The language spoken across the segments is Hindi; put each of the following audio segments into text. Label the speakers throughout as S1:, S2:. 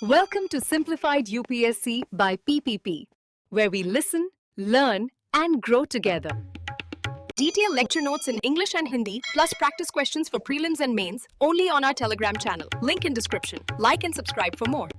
S1: Welcome to Simplified UPSC by PPP, where we listen, learn, and grow together. Detailed lecture notes in English and Hindi, plus practice questions for prelims and mains, only on our Telegram channel. Link in description. Like and subscribe for more.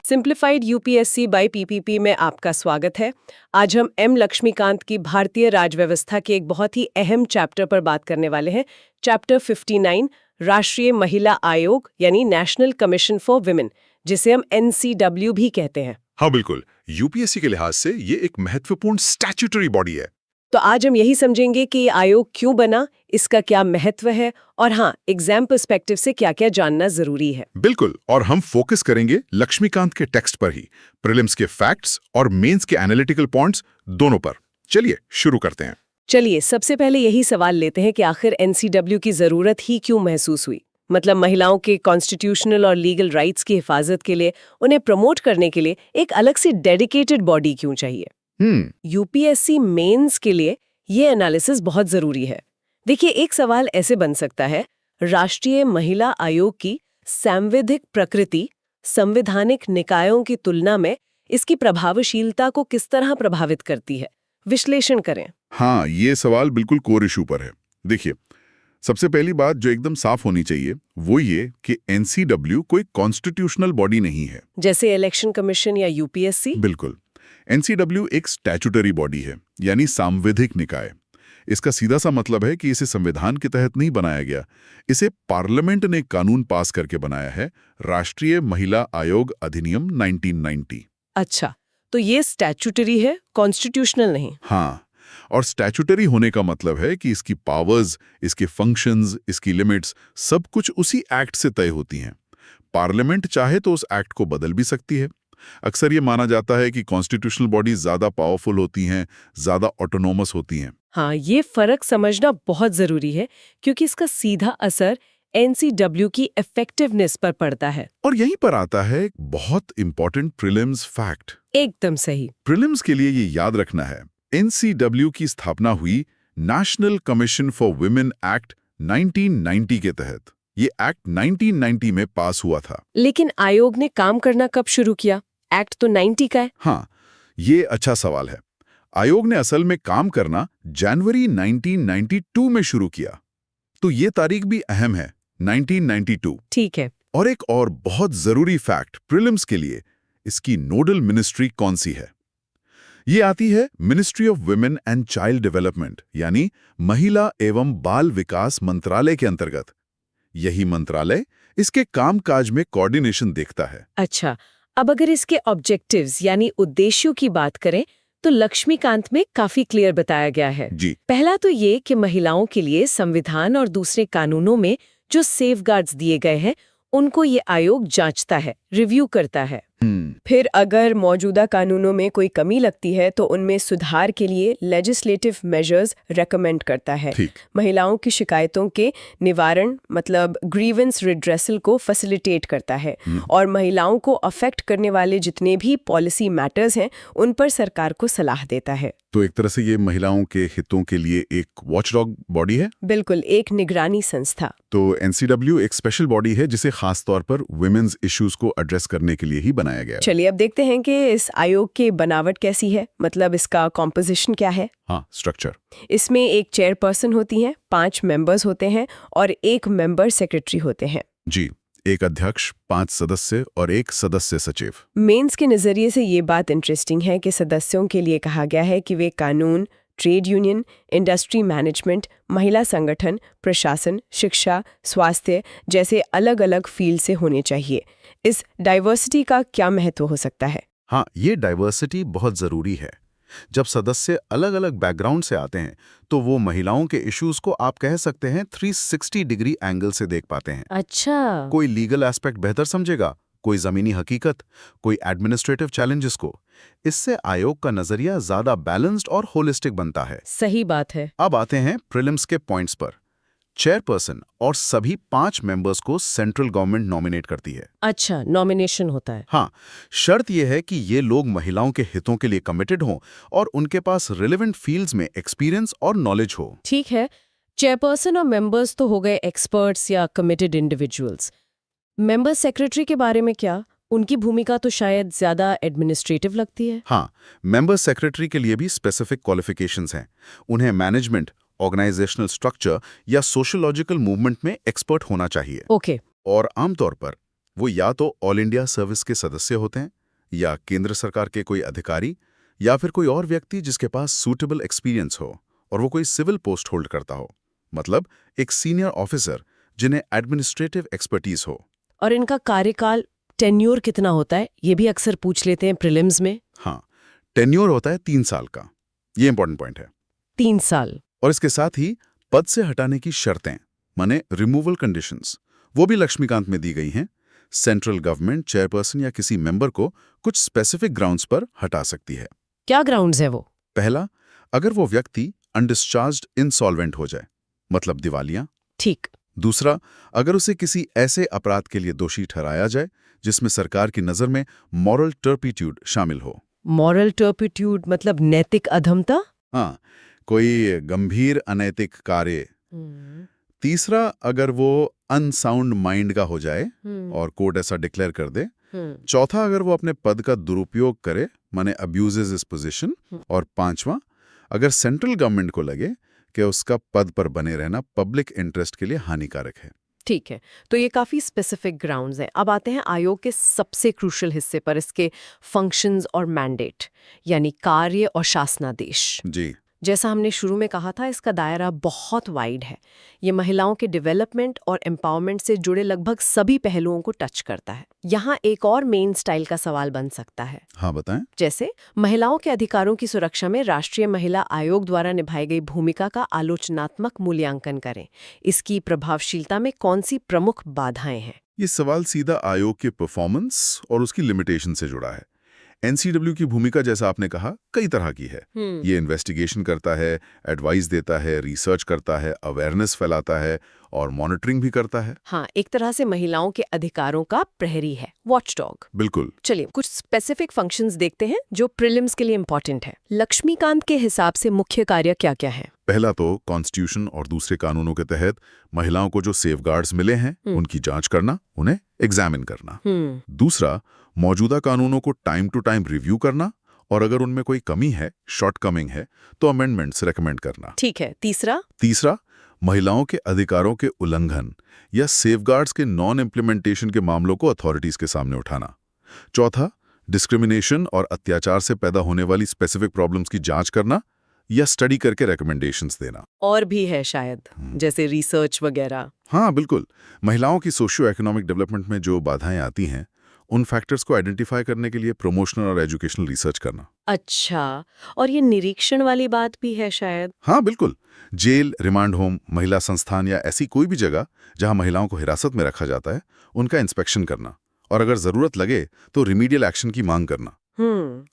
S2: Simplified UPSC by PPP में आपका स्वागत है। आज हम एम लक्ष्मीकांत की भारतीय राजव्यवस्था के एक बहुत ही अहम चैप्टर पर बात करने वाले हैं। चैप्टर 59 राष्ट्रीय महिला आयोग यानी नेशनल कमीशन फॉर विमेन, जिसे हम एनसीडब्ल्यू भी कहते हैं।
S3: हाँ बिल्कुल, यूपीएससी के लिहाज से ये एक महत्वपूर्ण स्टैट्यूटरी बॉडी है।
S2: तो आज हम यही समझेंगे कि ये आयोग क्यों बना, इसका क्या महत्व है और हाँ, एग्जाम पर्सपेक्टिव से क्या-क्या जानना जरूरी है।
S3: बिल्कुल, और हम फोकस करेंगे लक्ष्मीकांत के टेक्स्ट पर ही, प्रीलिम्स के फैक्ट्स और मेंस के एनालिटिकल पॉइंट्स दोनों पर। चलिए शुरू करते हैं।
S2: चलिए सबसे पहले यही सवाल लेते हैं कि आखिर एनसीडब्ल्यू की जरूरत ही क्यों महसूस हुई। मतलब महिलाओं के कॉन्स्टिट्यूशनल और लीगल राइट्स की हिफाजत के लिए, उन्हें प्रमोट करने के लिए एक अलग से डेडिकेटेड बॉडी क्यों चाहिए। यूपीएससी मेंस के लिए ये एनालिसिस बहुत जरूरी है। देखिए, एक सवाल ऐसे बन सकता है, राष्ट्रीय महिला आयोग की सांविधिक प्रकृति संवैधानिक निकायों की तुलना में इसकी प्रभावशीलता को किस तरह प्रभावित करती है। विश्लेषण करें।
S3: हाँ, ये सवाल बिल्कुल कोर इशू पर है। देखिए, सबसे पहली बात जो एकदम साफ होनी चाहिए वो ये कि एनसीडब्ल्यू कोई कॉन्स्टिट्यूशनल बॉडी नहीं है,
S2: जैसे इलेक्शन कमीशन या यूपीएससी।
S3: बिल्कुल, एनसीडब्ल्यू एक स्टैट्यूटरी बॉडी है, यानी सांविधिक निकाय। इसका सीधा सा मतलब है कि इसे संविधान के तहत नहीं बनाया गया, इसे पार्लियामेंट ने कानून पास करके बनाया है, राष्ट्रीय महिला आयोग अधिनियम 1990।
S2: अच्छा, तो ये स्टैट्यूटरी है, कॉन्स्टिट्यूशनल नहीं।
S3: हाँ, और स्टैट्यूटरी होने का मतलब है कि इसकी पावर्स, इसके फंक्शंस, इसकी लिमिट्स सब कुछ उसी एक्ट से तय होती हैं। पार्लियामेंट चाहे तो उस एक्ट को बदल भी सकती है। अक्सर ये माना जाता है कि कॉन्स्टिट्यूशनल बॉडीज ज्यादा पावरफुल होती हैं, ज्यादा ऑटोनोमस होती हैं।
S2: हाँ, ये फर्क समझना बहुत जरूरी है क्योंकि इसका सीधा असर एनसीडब्ल्यू की इफेक्टिवनेस पर पड़ता है।
S3: और यहीं पर आता है एक बहुत इंपॉर्टेंट प्रीलिम्स फैक्ट।
S2: एकदम सही।
S3: प्रीलिम्स के लिए ये याद रखना है, एनसीडब्ल्यू की स्थापना हुई national commission for women act 1990 के तहत। ये एक्ट 1990 में पास हुआ था। लेकिन
S2: आयोग ने काम करना कब शुरू किया? एक्ट तो 90 का है।
S3: हाँ, ये अच्छा सवाल है। आयोग ने असल में काम करना जनवरी 1992 में शुरू किया। तो ये तारीख भी अहम है, 1992।
S2: ठीक है।
S3: और एक और बहुत जरूरी फैक्ट प्रीलिम्स के लिए, इसकी नोडल मिनिस्ट्री कौन सी है? ये आती है ministry of women and child development, यानी महिला एवं बाल विकास मंत्रालय के अंतर्गत। यही मंत्रालय इसके कामकाज में कोऑर्डिनेशन देखता है।
S2: अच्छा, अब अगर इसके ऑब्जेक्टिव्स यानी उद्देश्यों की बात करें तो लक्ष्मीकांत में काफी क्लियर बताया गया है।
S3: जी।
S2: पहला तो ये कि महिलाओं के लिए संविधान और दूसरे कानूनों में जो सेफगार्ड्स दिए गए हैं उनको ये आयोग जांचता है, रिव्यू करता है। फिर अगर मौजूदा कानूनों में कोई कमी लगती है तो उनमें सुधार के लिए लेजिस्लेटिव मेजर्स रेकमेंड करता है। महिलाओं की शिकायतों के निवारण मतलब ग्रीवेंस रिड्रेसल को फैसिलिटेट करता है और महिलाओं को अफेक्ट करने वाले जितने भी पॉलिसी मैटर्स हैं उन पर सरकार को सलाह देता है।
S3: तो एक तरह से ये महिलाओं के हितों के लिए एक वॉचडॉग बॉडी है।
S2: बिल्कुल, एक निगरानी संस्था।
S3: तो एनसीडब्ल्यू एक स्पेशल बॉडी है जिसे खास तौर पर वुमेन्स इश्यूज को एड्रेस करने के लिए ही बनाया गया है।
S2: चलिए अब देखते हैं कि इस आयोग की बनावट कैसी है, मतलब इसका कॉम्पोजिशन क्या है।
S3: हाँ, स्ट्रक्चर।
S2: इसमें एक चेयरपर्सन होती है, 5 मेंबर्स होते हैं और एक मेंबर सेक्रेटरी होते हैं।
S3: जी, एक अध्यक्ष, 5 सदस्य और एक सदस्य सचिव।
S2: मेंस के नजरिए से ये बात इंटरेस्टिंग है कि सदस्यों के लिए कहा गया है कि वे कानून, ट्रेड यूनियन, इंडस्ट्री मैनेजमेंट, महिला संगठन, प्रशासन, शिक्षा, स्वास्थ्य जैसे अलग अलग फील्ड से होने चाहिए। इस डाइवर्सिटी का क्या महत्व हो सकता है?
S3: हाँ, ये डाइवर्सिटी बहुत जरूरी है। जब सदस्य अलग अलग बैकग्राउंड से आते हैं तो वो महिलाओं के इश्यूज को आप कह सकते हैं 360 डिग्री एंगल से देख पाते हैं।
S2: अच्छा।
S3: कोई लीगल एस्पेक्ट बेहतर समझेगा, कोई जमीनी हकीकत, कोई एडमिनिस्ट्रेटिव चैलेंजेस को। इससे आयोग का नजरिया ज्यादा बैलेंस्ड और होलिस्टिक बनता है।
S2: सही बात है।
S3: अब आते हैं प्रीलिम्स के पॉइंट्स पर। चेयरपर्सन और सभी 5 मेंबर्स को सेंट्रल गवर्नमेंट नॉमिनेट करती है।
S2: अच्छा, नॉमिनेशन होता है।
S3: हाँ, शर्त यह है कि ये लोग महिलाओं के हितों के लिए कमिटेड हों और उनके पास रिलेवेंट फील्ड्स में एक्सपीरियंस और नॉलेज हो।
S2: ठीक है, चेयरपर्सन और मेंबर्स तो हो गए एक्सपर्ट्स या कमिटेड इंडिविजुअल्स। मेंबर सेक्रेटरी के बारे में क्या? उनकी भूमिका तो शायद ज्यादा एडमिनिस्ट्रेटिव लगती है।
S3: हाँ, मेंबर सेक्रेटरी के लिए भी स्पेसिफिक क्वालिफिकेशंस हैं। उन्हें मैनेजमेंट, ऑर्गेनाइजेशनल स्ट्रक्चर या सोशियोलॉजिकल मूवमेंट में एक्सपर्ट होना चाहिए।
S2: ओके।
S3: और आमतौर पर वो या तो ऑल इंडिया सर्विस के सदस्य होते हैं, या केंद्र सरकार के कोई अधिकारी, या फिर कोई और व्यक्ति जिसके पास सूटेबल एक्सपीरियंस हो और वो कोई सिविल पोस्ट होल्ड करता हो, मतलब एक सीनियर ऑफिसर जिन्हें एडमिनिस्ट्रेटिव एक्सपर्टीज हो।
S2: और इनका कार्यकाल टेन्योर कितना होता है, ये भी अक्सर पूछ लेते हैं प्रीलिम्स में।
S3: हाँ, टेन्योर होता है 3 साल का। ये इंपॉर्टेंट पॉइंट है।
S2: 3 साल।
S3: और इसके साथ ही पद से हटाने की शर्तें, माने रिमूवल कंडीशंस, वो भी लक्ष्मीकांत में दी गई हैं। सेंट्रल गवर्नमेंट चेयरपर्सन या किसी मेंबर को कुछ स्पेसिफिक ग्राउंड्स पर हटा सकती है।
S2: क्या ग्राउंड्स है वो?
S3: पहला, अगर वो व्यक्ति अनडिस्चार्ज्ड इंसॉल्वेंट हो जाए, मतलब दिवालिया।
S2: ठीक।
S3: दूसरा, अगर उसे किसी ऐसे अपराध के लिए दोषी ठहराया जाए जिसमें सरकार की नज़र में मॉरल टर्पिट्यूड शामिल हो।
S2: मॉरल टर्पिट्यूड मतलब नैतिक अधमता?
S3: हाँ, कोई गंभीर अनैतिक कार्य। तीसरा, अगर वो अनसाउंड माइंड का हो जाए और कोर्ट ऐसा डिक्लेयर कर दे। चौथा, अगर वो अपने पद का दुरुपयोग करे, माने अब्यूजेस हिज पोजीशन। और पांचवा, अगर सेंट्रल गवर्नमेंट को लगे कि उसका पद पर बने रहना पब्लिक इंटरेस्ट के लिए हानिकारक है।
S2: ठीक है, तो ये काफी स्पेसिफिक ग्राउंड्स हैं। अब आते हैं आयोग के सबसे क्रूशियल हिस्से पर, इसके फंक्शंस और मैंडेट, यानी कार्य और शासनादेश।
S3: जी,
S2: जैसा हमने शुरू में कहा था, इसका दायरा बहुत वाइड है। ये महिलाओं के डेवलपमेंट और एम्पावरमेंट से जुड़े लगभग सभी पहलुओं को टच करता है। यहाँ एक और मेन स्टाइल का सवाल बन सकता है।
S3: हाँ बताएं।
S2: जैसे महिलाओं के अधिकारों की सुरक्षा में राष्ट्रीय महिला आयोग द्वारा निभाई गई भूमिका का आलोचनात्मक मूल्यांकन करें। इसकी प्रभावशीलता में कौन सी प्रमुख बाधाएं हैं?
S3: ये सवाल सीधा आयोग के परफॉर्मेंस और उसकी लिमिटेशन से जुड़ा है। एनसीडब्ल्यू की भूमिका, जैसा आपने कहा, कई तरह की है। ये इन्वेस्टिगेशन करता है, एडवाइस देता है, रिसर्च करता है, अवेयरनेस फैलाता है और मॉनिटरिंग भी करता है।
S2: हाँ, एक तरह से महिलाओं के अधिकारों का प्रहरी है, वॉचडॉग।
S3: बिल्कुल।
S2: चलिए कुछ स्पेसिफिक फंक्शंस देखते हैं जो प्रीलिम्स के लिए इंपॉर्टेंट है। लक्ष्मीकांत के हिसाब से मुख्य कार्य क्या-क्या है?
S3: पहला तो कॉन्स्टिट्यूशन और दूसरे कानूनों के तहत महिलाओं को जो सेफगार्ड्स मिले हैं उनकी जांच करना, उन्हें एग्जामिन करना। दूसरा, मौजूदा कानूनों को टाइम टू टाइम रिव्यू करना और अगर उनमें कोई कमी है, शॉर्टकमिंग है, तो अमेंडमेंट्स रेकमेंड करना।
S2: ठीक है। तीसरा,
S3: महिलाओं के अधिकारों के उल्लंघन या सेफगार्ड्स के नॉन इम्प्लीमेंटेशन के मामलों को अथॉरिटीज के सामने उठाना। चौथा, डिस्क्रिमिनेशन और अत्याचार से पैदा होने वाली स्पेसिफिक प्रॉब्लम्स की जांच करना या स्टडी करके रिकमेंडेशंस देना।
S2: और भी है शायद, जैसे रिसर्च वगैरह।
S3: हाँ बिल्कुल, महिलाओं की सोशियो इकोनॉमिक डेवलपमेंट में जो बाधाएं आती हैं उन फैक्टर्स को आइडेंटिफाई करने के लिए प्रमोशनल और एजुकेशनल रिसर्च करना।
S2: अच्छा, और ये निरीक्षण वाली बात भी है शायद?
S3: हाँ बिल्कुल, जेल, रिमांड होम, महिला संस्थान या ऐसी कोई भी जगह जहां महिलाओं को हिरासत में रखा जाता है, उनका इंस्पेक्शन करना और अगर जरूरत लगे तो रिमीडियल एक्शन की मांग करना।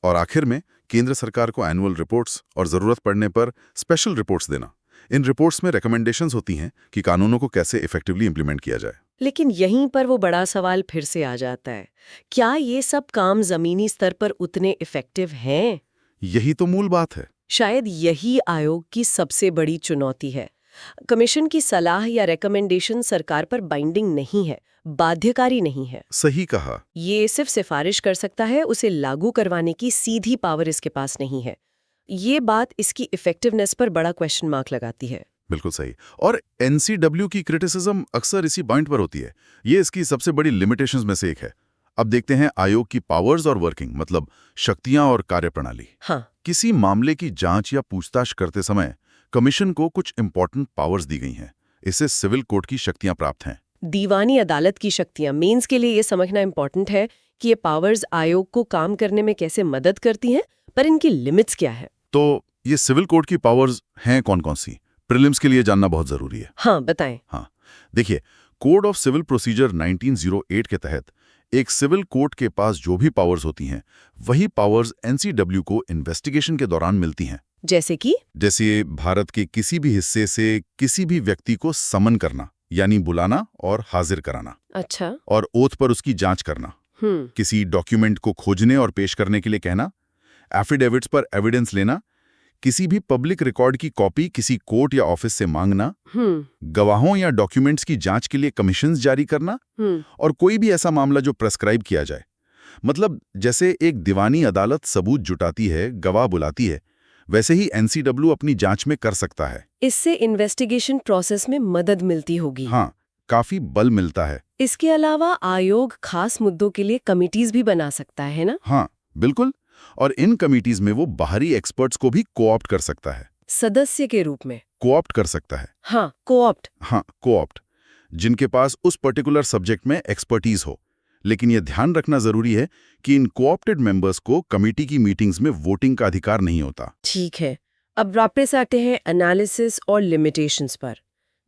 S3: और आखिर में केंद्र सरकार को एनुअल रिपोर्ट्स और जरूरत पड़ने पर स्पेशल रिपोर्ट्स देना। इन रिपोर्ट्स में रिकमेंडेशंस होती हैं कि कानूनों को कैसे इफेक्टिवली इंप्लीमेंट किया जाए।
S2: लेकिन यहीं पर वो बड़ा सवाल फिर से आ जाता है, क्या ये सब काम जमीनी स्तर पर उतने इफेक्टिव हैं?
S3: यही तो मूल बात है।
S2: शायद यही आयोग की सबसे बड़ी चुनौती है। कमीशन की सलाह या रिकमेंडेशन सरकार पर बाइंडिंग नहीं है, बाध्यकारी नहीं है।
S3: सही कहा।
S2: ये सिर्फ सिफारिश कर सकता है, उसे लागू करवाने की सीधी पावर इसके पास नहीं है। ये बात इसकी इफेक्टिवनेस पर बड़ा क्वेश्चन मार्क लगाती है।
S3: बिल्कुल सही। और एनसीडब्ल्यू की क्रिटिसिज्म अक्सर इसी पॉइंट पर होती है। ये इसकी सबसे बड़ी लिमिटेशंस में से एक है। अब देखते हैं आयोग की पावर्स और वर्किंग, मतलब शक्तियां और कार्यप्रणाली।
S2: हाँ।
S3: किसी मामले की जांच या पूछताछ करते समय कमीशन को कुछ इंपॉर्टेंट पावर्स दी गई हैं। इससे सिविल कोर्ट की शक्तियां प्राप्त हैं।
S2: दीवानी अदालत की शक्तियां। मेंस के लिए ये समझना इंपॉर्टेंट है कि ये पावर्स आयोग को काम करने में कैसे मदद करती हैं, पर इनकी लिमिट्स क्या है।
S3: तो ये सिविल कोर्ट की पावर्स हैं कौन कौन सी, प्रीलिम्स के लिए जानना बहुत जरूरी है।
S2: हाँ बताएं।
S3: हाँ देखिए, कोड ऑफ सिविल प्रोसीजर 1908 के तहत एक सिविल कोर्ट के पास जो भी पावर्स होती हैं, वही पावर्स एनसीडब्ल्यू को इन्वेस्टिगेशन के दौरान मिलती हैं। जैसे भारत के किसी भी हिस्से से किसी भी व्यक्ति को समन करना, यानी बुलाना और हाजिर कराना।
S2: अच्छा।
S3: और ओथ पर उसकी जांच करना। किसी डॉक्यूमेंट को खोजने और पेश करने के लिए कहना, एफिडेविट्स पर एविडेंस लेना, किसी भी पब्लिक रिकॉर्ड की कॉपी किसी कोर्ट या ऑफिस से मांगना, गवाहों या डॉक्यूमेंट्स की जांच के लिए कमीशंस जारी करना, और कोई भी ऐसा मामला जो प्रेस्क्राइब किया जाए मतलब जैसे एक दीवानी अदालत सबूत जुटाती है, गवाह बुलाती है, वैसे ही एनसीडब्ल्यू अपनी जांच में कर सकता है।
S2: इससे इन्वेस्टिगेशन प्रोसेस में मदद मिलती होगी।
S3: हाँ, काफी बल मिलता है।
S2: इसके अलावा आयोग खास मुद्दों के लिए कमिटीज भी बना सकता है ना?
S3: हाँ, बिल्कुल। और इन कमिटीज में वो बाहरी एक्सपर्ट्स को भी कोऑप्ट कर सकता है।
S2: सदस्य के रूप में?
S3: कोऑप्ट कर सकता है।
S2: हाँ, कोऑप्ट।
S3: हाँ, कोऑप्ट, जिनके पास उस पर्टिकुलर सब्जेक्ट में एक्सपर्टीज हो। लेकिन यह ध्यान रखना जरूरी है कि इन कोऑप्टेड मेंबर्स को कमेटी की मीटिंग्स में वोटिंग का अधिकार नहीं होता।
S2: ठीक है, अब वापस आते हैं एनालिसिस और लिमिटेशंस पर।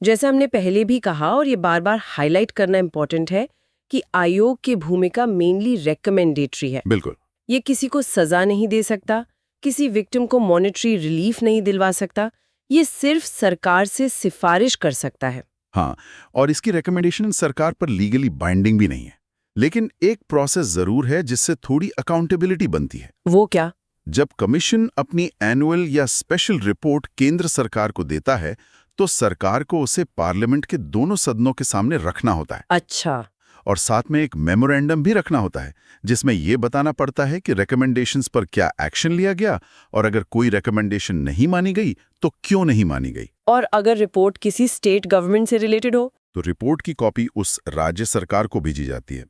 S2: जैसा हमने पहले भी कहा और ये बार बार हाईलाइट करना इम्पोर्टेंट है कि आयोग की भूमिका मेनली रेकमेंडेटरी है।
S3: बिल्कुल।
S2: ये किसी को सजा नहीं दे सकता, किसी विक्टिम को मॉनेटरी रिलीफ नहीं दिलवा सकता, ये सिर्फ सरकार से सिफारिश कर सकता है।
S3: हाँ, और इसकी रिकमेंडेशन सरकार पर लीगली बाइंडिंग भी नहीं है। लेकिन एक प्रोसेस जरूर है जिससे थोड़ी अकाउंटेबिलिटी बनती है।
S2: वो क्या?
S3: जब कमीशन अपनी एनुअल या स्पेशल रिपोर्ट केंद्र सरकार को देता है तो सरकार को उसे पार्लियामेंट के दोनों सदनों के सामने रखना होता है।
S2: अच्छा।
S3: और साथ में एक मेमोरेंडम भी रखना होता है जिसमें यह बताना पड़ता है कि रिकमेंडेशंस पर क्या एक्शन लिया गया और अगर कोई रिकमेंडेशन नहीं मानी गई तो क्यों नहीं मानी गई।
S2: और अगर रिपोर्ट किसी स्टेट गवर्नमेंट से रिलेटेड हो
S3: तो रिपोर्ट की कॉपी उस राज्य सरकार को भेजी जाती है।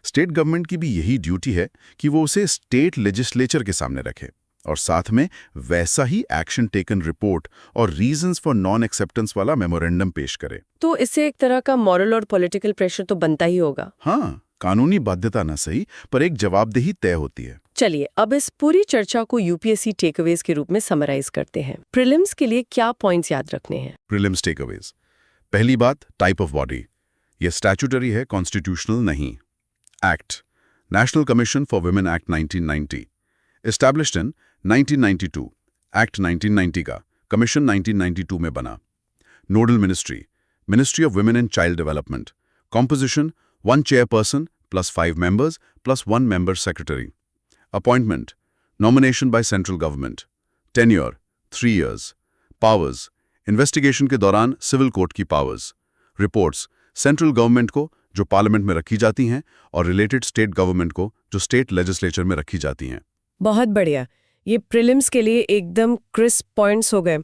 S3: स्टेट गवर्नमेंट की भी यही ड्यूटी है कि वो उसे स्टेट लेजिस्लेचर के सामने रखे और साथ में वैसा ही एक्शन टेकन रिपोर्ट और रीजंस फॉर नॉन एक्सेप्टेंस वाला मेमोरेंडम पेश करे।
S2: तो इससे एक तरह का मॉरल और पॉलिटिकल प्रेशर तो बनता ही होगा।
S3: हाँ, कानूनी बाध्यता न सही पर एक जवाबदेही तय होती है।
S2: चलिए अब इस पूरी चर्चा को यूपीएससी टेकअवेज के रूप में समराइज करते हैं। प्रीलिम्स के लिए क्या पॉइंट्स याद रखने हैं?
S3: Prelims takeaways. पहली बात, टाइप ऑफ बॉडी। यह स्टैट्यूटरी है, कॉन्स्टिट्यूशनल नहीं। Act, national commission for women act 1990, established in 1992, act 1990 का, कमीशन 1992 में बना। Nodal ministry, ministry of women and child development. Composition 1 chairperson plus 5 members plus 1 member secretary. Appointment, nomination by central government. Tenure, 3 years. Powers, investigation के दौरान सिविल कोर्ट की पावर्स। रिपोर्ट्स, सेंट्रल गवर्नमेंट को जो पार्लियामेंट में रखी जाती हैं और रिलेटेड स्टेट गवर्नमेंट को जो स्टेट लेजिस्लेचर में रखी जाती हैं।
S2: बहुत बढ़िया, ये प्रीलिम्स के लिए एकदम क्रिस्प पॉइंट्स हो गए।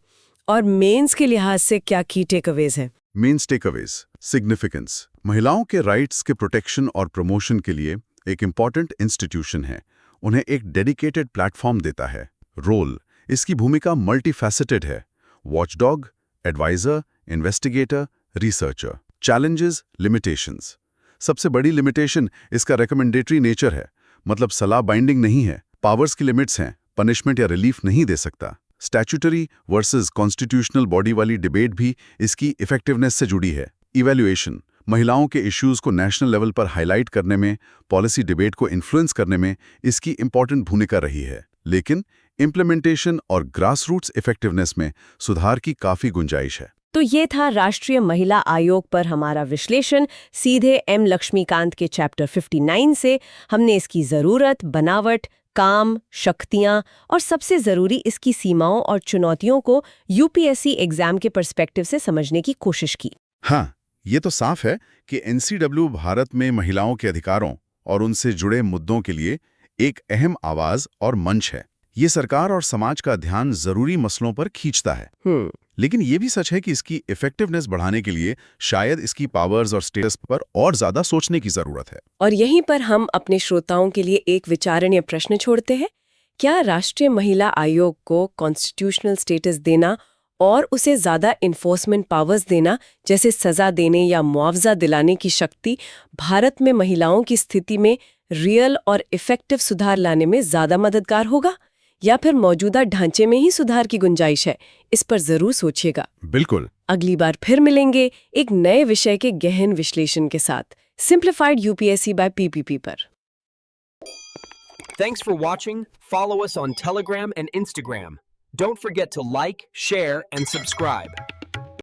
S2: और मेंस के लिहाज से क्या की टेकअवेज है?
S3: मेंस टेकअवेज, सिग्निफिकेंस, महिलाओं के राइट्स के प्रोटेक्शन और प्रमोशन के लिए एक इम्पॉर्टेंट इंस्टीट्यूशन है। उन्हें एक डेडिकेटेड प्लेटफॉर्म देता है। रोल, इसकी भूमिका मल्टीफैसेटेड है। Watchdog, adviser, investigator, researcher. Challenges, limitations. सबसे बड़ी लिमिटेशन इसका रिकमेंडेटरी नेचर है, मतलब सलाह बाइंडिंग नहीं है। पावर्स की लिमिट्स हैं, पनिशमेंट या रिलीफ नहीं दे सकता। स्टैट्यूटरी वर्सेस कॉन्स्टिट्यूशनल बॉडी वाली डिबेट भी इसकी इफेक्टिवनेस से जुड़ी है। इवैल्यूएशन, महिलाओं के इश्यूज को नेशनल लेवल पर हाईलाइट करने में, पॉलिसी डिबेट को इन्फ्लुएंस करने में इसकी इंपॉर्टेंट भूमिका रही है। लेकिन इम्प्लीमेंटेशन और ग्रासरूट्स इफेक्टिवनेस में सुधार की काफी गुंजाइश है।
S2: तो ये था राष्ट्रीय महिला आयोग पर हमारा विश्लेषण। सीधे एम लक्ष्मीकांत के चैप्टर 59 से हमने इसकी जरूरत, बनावट, काम, शक्तियां और सबसे जरूरी इसकी सीमाओं और चुनौतियों को यूपीएससी एग्जाम के पर्सपेक्टिव से समझने की कोशिश की।
S3: हाँ, ये तो साफ है कि एनसीडब्ल्यू भारत में महिलाओं के अधिकारों और उनसे जुड़े मुद्दों के लिए एक अहम आवाज और मंच है। ये सरकार और समाज का ध्यान जरूरी मसलों पर खींचता है। लेकिन ये भी सच है कि इसकी इफेक्टिवनेस बढ़ाने के लिए शायद इसकी पावर्स और स्टेटस पर और ज्यादा सोचने की जरूरत है।
S2: और यहीं पर हम अपने श्रोताओं के लिए एक विचारणीय प्रश्न छोड़ते हैं। क्या राष्ट्रीय महिला आयोग को कॉन्स्टिट्यूशनल स्टेटस देना और उसे ज्यादा इन्फोर्समेंट पावर्स देना, जैसे सजा देने या मुआवजा दिलाने की शक्ति, भारत में महिलाओं की स्थिति में रियल और इफेक्टिव सुधार लाने में ज्यादा मददगार होगा, या फिर मौजूदा ढांचे में ही सुधार की गुंजाइश है? इस पर जरूर सोचिएगा।
S3: बिल्कुल।
S2: अगली बार फिर मिलेंगे एक नए विषय के गहन विश्लेषण के साथ, सिंप्लीफाइड यूपीएससी बाय पीपीपी पर।
S4: Thanks for watching. Follow us on Telegram and Instagram. Don't forget to like, share, and subscribe.